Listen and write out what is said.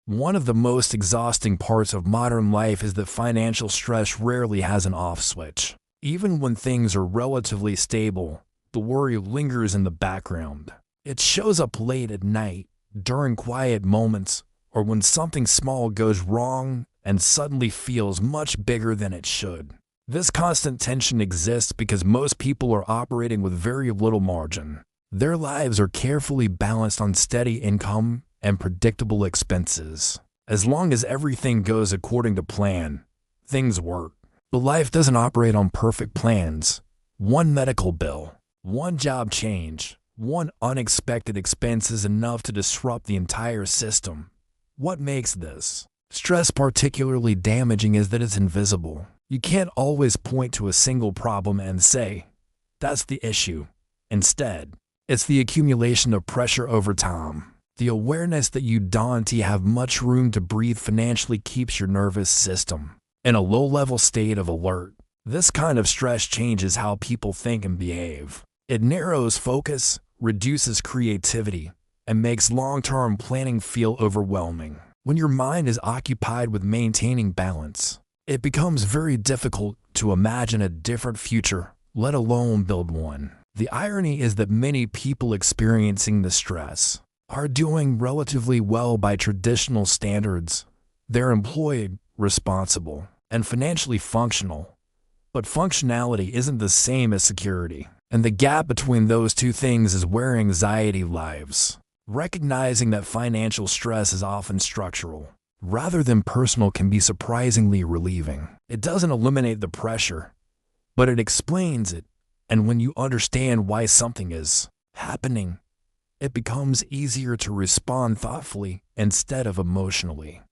One of the most exhausting parts of modern life is that financial stress rarely has an off switch. Even when things are relatively stable, the worry lingers in the background. It shows up late at night, during quiet moments, or when something small goes wrong and suddenly feels much bigger than it should. This constant tension exists because most people are operating with very little margin. Their lives are carefully balanced on steady income and predictable expenses. As long as everything goes according to plan, things work. But life doesn't operate on perfect plans. One medical bill, one job change, one unexpected expense is enough to disrupt the entire system. What makes this stress particularly damaging is that it's invisible. You can't always point to a single problem and say, "That's the issue." Instead, it's the accumulation of pressure over time. The awareness that you don't have much room to breathe financially keeps your nervous system in a low-level state of alert. This kind of stress changes how people think and behave. It narrows focus, reduces creativity, and makes long-term planning feel overwhelming. When your mind is occupied with maintaining balance, it becomes very difficult to imagine a different future, let alone build one. The irony is that many people experiencing the stress are doing relatively well by traditional standards. They're employed, responsible, and financially functional. But functionality isn't the same as security. And the gap between those two things is where anxiety lives. Recognizing that financial stress is often structural, rather than personal, can be surprisingly relieving. It doesn't eliminate the pressure, but it explains it. And when you understand why something is happening, it becomes easier to respond thoughtfully instead of emotionally.